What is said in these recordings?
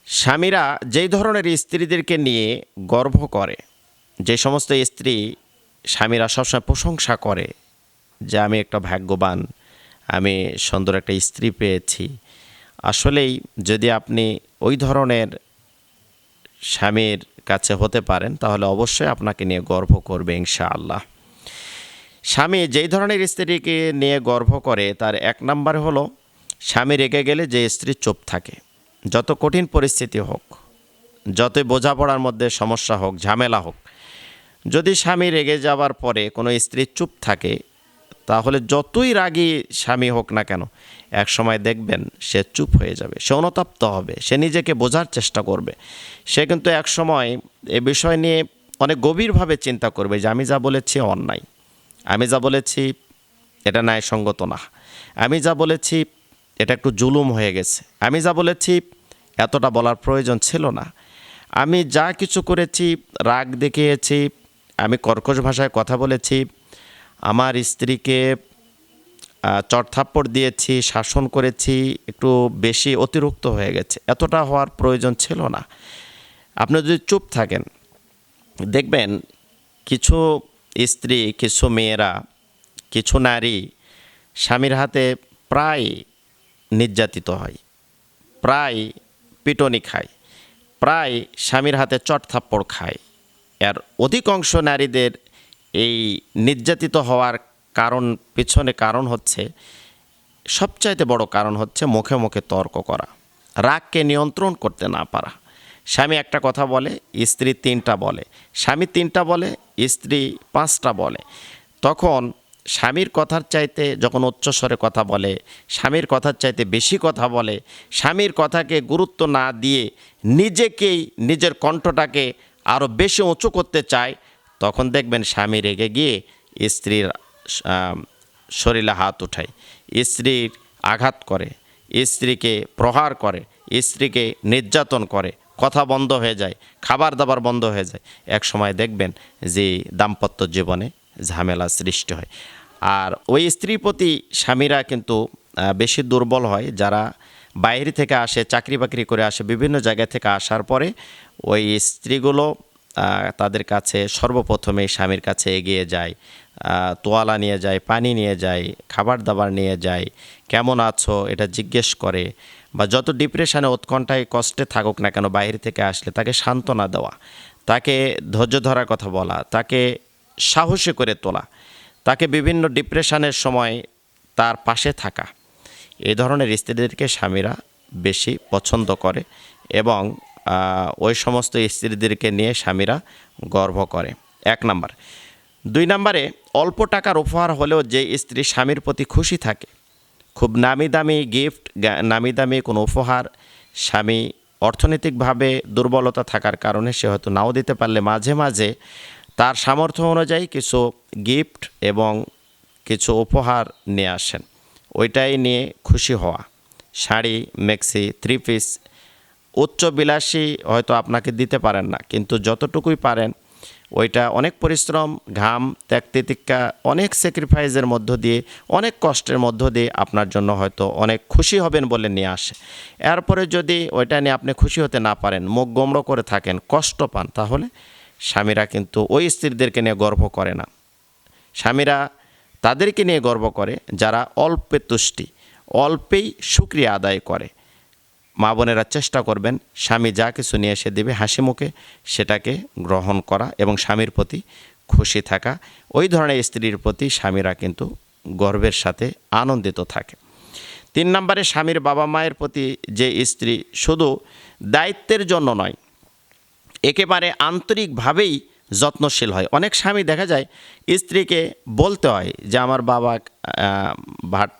স্বামীরা যেই ধরনের স্ত্রীদেরকে নিয়ে গর্ব করে, যে সমস্ত স্ত্রী স্বামীরা সবসময় প্রশংসা করে যে আমি একটা ভাগ্যবান, আমি সুন্দর একটা স্ত্রী পেয়েছি। আসলেই যদি আপনি ওই ধরনের স্বামীর কাছে হতে পারেন তাহলে অবশ্যই আপনাকে নিয়ে গর্ব করবে ইনশাআল্লাহ। স্বামী যেই ধরনের স্ত্রীকে নিয়ে গর্ব করে তার এক নম্বরে হলো, স্বামী রেগে গেলে যে স্ত্রী চুপ থাকে। যত কঠিন পরিস্থিতি হোক, যতই বোঝাপড়ার মধ্যে সমস্যা হোক, ঝামেলা হোক, যদি স্বামী রেগে যাওয়ার পরে কোনো স্ত্রী চুপ থাকে, তাহলে যতই রাগী স্বামী হোক না কেন, এক সময় দেখবেন সে চুপ হয়ে যাবে, সে অনুতপ্ত হবে, সে নিজেকে বোঝার চেষ্টা করবে। সে কিন্তু এক সময় এ বিষয় নিয়ে অনেক গভীরভাবে চিন্তা করবে যে আমি যা বলেছি অন্যায়, আমি যা বলেছি এটা ন্যায়সঙ্গত না, আমি যা বলেছি এটা একটু জুলুম হয়ে গেছে, আমি যা বলেছি এতটা বলার প্রয়োজন ছিল না, আমি যা কিছু করেছি রাগ দেখিয়েছি, আমি কর্কশ ভাষায় কথা বলেছি, আমার স্ত্রীকে চড়থাপ্পড় দিয়েছি, শাসন করেছি, একটু বেশি অতিরিক্ত হয়ে গেছে, এতটা হওয়ার প্রয়োজন ছিল না। আপনি যদি চুপ থাকেন, দেখবেন কিছু স্ত্রী, কিছু মেয়েরা, কিছু নারী স্বামীর হাতে প্রায় নির্যাতিত হয়, প্রায় পিটনি খায়, প্রায় স্বামীর হাতে চড়থাপ্পড় খায়। এর অধিকাংশ নারীদের এই নির্যাতিত হওয়ার পিছনে কারণ হচ্ছে, সবচাইতে বড় কারণ হচ্ছে মুখে মুখে তর্ক করা, রাগকে নিয়ন্ত্রণ করতে না পারা। স্বামী একটা কথা বলে, স্ত্রী তিনটা বলে, স্বামী তিনটা বলে, স্ত্রী পাঁচটা বলে। তখন স্বামীর কথার চাইতে যখন উচ্চস্বরে কথা বলে, স্বামীর কথার চাইতে বেশি কথা বলে, স্বামীর কথাকে গুরুত্ব না দিয়ে নিজেকেই, নিজের কণ্ঠটাকে আরও বেশি উঁচু করতে চায়, তখন দেখবেন স্বামী রেগে গিয়ে স্ত্রীর শরীরে হাত উঠায়, স্ত্রীর আঘাত করে, স্ত্রীকে প্রহার করে, স্ত্রীকে নির্যাতন করে, কথা বন্ধ হয়ে যায়, খাবার দাবার বন্ধ হয়ে যায়। এক সময় দেখবেন যে দাম্পত্য জীবনে ঝামেলা সৃষ্টি হয়। আর ওই স্ত্রীর প্রতি স্বামীরা কিন্তু বেশি দুর্বল হয়, যারা বাইরে থেকে আসে, চাকরি বাকরি করে আসে, বিভিন্ন জায়গা থেকে আসার পরে ওই স্ত্রীগুলো তাদের কাছে সর্বপ্রথমে স্বামীর কাছে এগিয়ে যায়, তোয়ালা নিয়ে যায়, পানি নিয়ে যায়, খাবার দাবার নিয়ে যায়, কেমন আছো এটা জিজ্ঞেস করে, বা যত ডিপ্রেশনে, উৎকণ্ঠায়, কষ্টে থাকুক না কেন, বাইরে থেকে আসলে তাকে সান্ত্বনা দেওয়া, তাকে ধৈর্য ধরার কথা বলা, তাকে সাহসী করে তোলা, তাকে বিভিন্ন ডিপ্রেশনের সময় তার পাশে থাকা। এই ধরনের স্ত্রীদেরকে স্বামীরা বেশি পছন্দ করে এবং ওই সমস্ত স্ত্রীদেরকে নিয়ে স্বামীরা গর্ব করে, এক নাম্বার। দুই নাম্বারে, অল্প টাকার উপহার হলেও যে স্ত্রী স্বামীর প্রতি খুশি থাকে, খুব নামি দামি গিফট, নামি দামি কোনো উপহার, স্বামী অর্থনৈতিকভাবে দুর্বলতা থাকার কারণে সে হয়তো নাও দিতে পারলে মাঝে মাঝে তার সামর্থ্য অনুযায়ী কিছু গিফট এবং কিছু উপহার নিয়ে আসেন, ওইটাই নিয়ে খুশি হওয়া। শাড়ি, মেক্সি, থ্রি পিস, উচ্চ বিলাসী হয়তো আপনাকে দিতে পারেন না, কিন্তু যতটুকুই পারেন ওইটা অনেক পরিশ্রম, ঘাম, ত্যাগ তিতিক্ষা, অনেক স্যাক্রিফাইসের মধ্য দিয়ে, অনেক কষ্টের মধ্য দিয়ে আপনার জন্য হয়তো অনেক খুশি হবেন বলে নিয়ে আসে। এরপরে যদি ওইটা নিয়ে আপনি খুশি হতে না পারেন, মুখ গোমড়ো করে থাকেন, কষ্ট পান, তাহলে স্বামীরা কিন্তু ওই স্ত্রীদেরকে নিয়ে গর্ব করে না। স্বামীরা তাদেরকে নিয়ে গর্ব করে যারা অল্পে তুষ্টি, অল্পেই শুকরিয়া আদায় করে। মা বোনেরা চেষ্টা করবেন স্বামী যা কিছু নিয়ে এসে দেবে হাসি মুখে সেটাকে গ্রহণ করা এবং স্বামীর প্রতি খুশি থাকা। ওই ধরনের স্ত্রীর প্রতি স্বামীরা কিন্তু গর্বের সাথে আনন্দিত থাকে। তিন নম্বরে, স্বামীর বাবা মায়ের প্রতি যে স্ত্রী শুধু দায়িত্বের জন্য নয়, একেবারে আন্তরিকভাবেই যত্নশীল হয়। অনেক স্বামী দেখা যায় স্ত্রীকে বলতে হয় যে আমার বাবা ভাত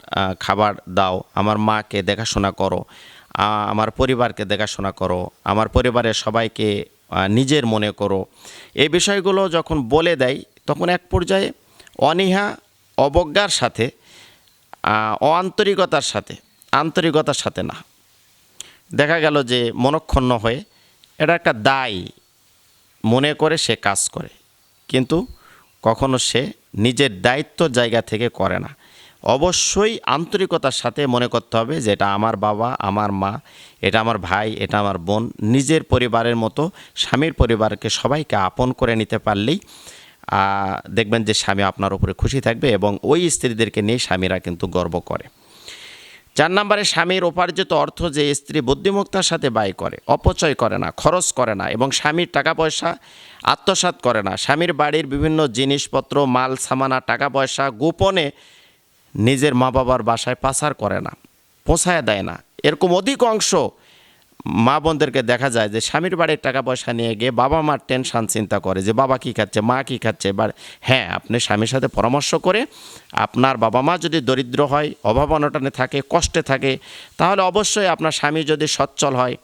খাবার দাও, আমার মাকে দেখাশোনা করো, আমার পরিবারকে দেখাশোনা করো, আমার পরিবারের সবাইকে নিজের মনে করো। এই বিষয়গুলো যখন বলে দেয় তখন এক পর্যায়ে অনীহা, অবজ্ঞার সাথে, আন্তরিকতার সাথে না, দেখা গেল যে মনক্ষুণ্ণ হয়ে এটা একটা দায় মনে করে সে কাজ করে, কিন্তু কখনো সে নিজের দায়িত্ব জায়গা থেকে করে না। অবশ্যই আন্তরিকতার সাথে মনে করতে হবে যে এটা আমার বাবা, আমার মা, এটা আমার ভাই, এটা আমার বোন, নিজের পরিবারের মতো স্বামীর পরিবারকে সবাইকে আপন করে নিতে পারলেই দেখবেন যে স্বামী আপনার উপরে খুশি থাকবে এবং ওই স্ত্রীদেরকে নিয়ে স্বামীরা কিন্তু গর্ব করে। 4 নম্বরে, স্বামীর উপার্জিত অর্থ যে স্ত্রী বুদ্ধিমত্তার সাথে ব্যয় করে, অপচয় করে না, খরচ করে না এবং স্বামীর টাকা পয়সা আত্মসাৎ করে না, স্বামীর বাড়ির বিভিন্ন জিনিসপত্র, মাল সামানা, টাকা পয়সা গোপনে নিজের মা বাবার বাসায় পাচার করে না, পৌঁছায় দেয় না। এরকম অধিকাংশ মা বোনদেরকে দেখা যায় যে স্বামীর বাড়ির টাকা পয়সা নিয়ে গিয়ে বাবা মার টেনশন চিন্তা করে যে বাবা কী খাচ্ছে, মা কী খাচ্ছে। বা হ্যাঁ, আপনি স্বামীর সাথে পরামর্শ করে আপনার বাবা মা যদি দরিদ্র হয়, অভাব অনটনে থাকে, কষ্টে থাকে, তাহলে অবশ্যই আপনার স্বামী যদি সচ্ছল হয়,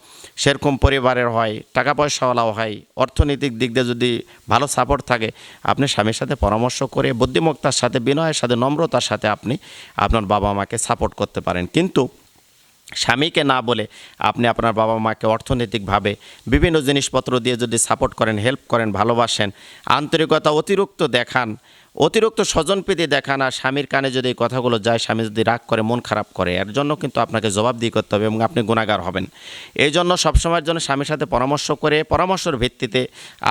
সেরকম পরিবারের হয়, টাকা পয়সাওয়ালাও হয়, অর্থনৈতিক দিক দিয়ে যদি ভালো সাপোর্ট থাকে, আপনি স্বামীর সাথে পরামর্শ করে বুদ্ধিমত্তার সাথে, বিনয়ের সাথে, নম্রতার সাথে আপনি আপনার বাবা মাকে সাপোর্ট করতে পারেন। কিন্তু স্বামীকে না বলে আপনি আপনার বাবা মাকে অর্থনৈতিকভাবে বিভিন্ন জিনিসপত্র দিয়ে যদি সাপোর্ট করেন, হেল্প করেন, ভালোবাসেন, আন্তরিকতা অতিরিক্ত দেখান, অতিরিক্ত স্বজনপ্রীতি দেখান, আর স্বামীর কানে যদি এই কথাগুলো যায়, স্বামী যদি রাগ করে, মন খারাপ করে, এর জন্য কিন্তু আপনাকে জবাবদিহি করতে হবে এবং আপনি গুনাহগার হবেন। এই জন্য সবসময়ের জন্য স্বামীর সাথে পরামর্শ করে, পরামর্শের ভিত্তিতে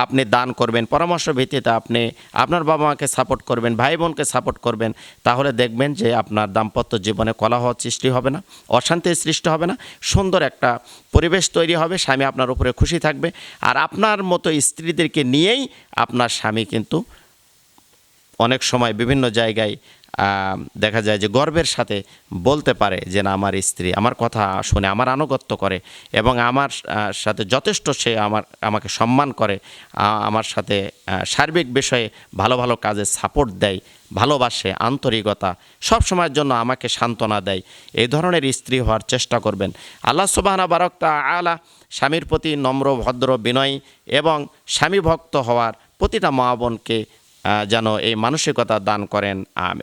আপনি দান করবেন, পরামর্শের ভিত্তিতে আপনি আপনার বাবা মাকে সাপোর্ট করবেন, ভাই বোনকে সাপোর্ট করবেন। তাহলে দেখবেন যে আপনার দাম্পত্য জীবনে কলহ সৃষ্টি হবে না, অশান্তির সৃষ্টি হবে না, সুন্দর একটা পরিবেশ তৈরি হবে, স্বামী আপনার উপরে খুশি থাকবে। আর আপনার মতো স্ত্রীদেরকে নিয়েই আপনার স্বামী কিন্তু অনেক সময় বিভিন্ন জায়গায় দেখা যায় যে গর্বের সাথে বলতে পারে যে না, আমার স্ত্রী আমার কথা শুনে, আমার আনুগত্য করে এবং আমার সাথে যথেষ্ট সে আমাকে সম্মান করে, আমার সাথে সার্বিক বিষয়ে ভালো ভালো কাজে সাপোর্ট দেয়, ভালোবাসে, আন্তরিকতা, সব সময়ের জন্য আমাকে সান্ত্বনা দেয়। এই ধরনের স্ত্রী হওয়ার চেষ্টা করবেন। আল্লাহ সুবহানাহু বারাক তাআলা স্বামীর প্রতি নম্র, ভদ্র, বিনয়ী এবং স্বামী ভক্ত হওয়ার প্রতিটা মা বোনকে যেন এই মানসিকতা দান করেন। আমিন।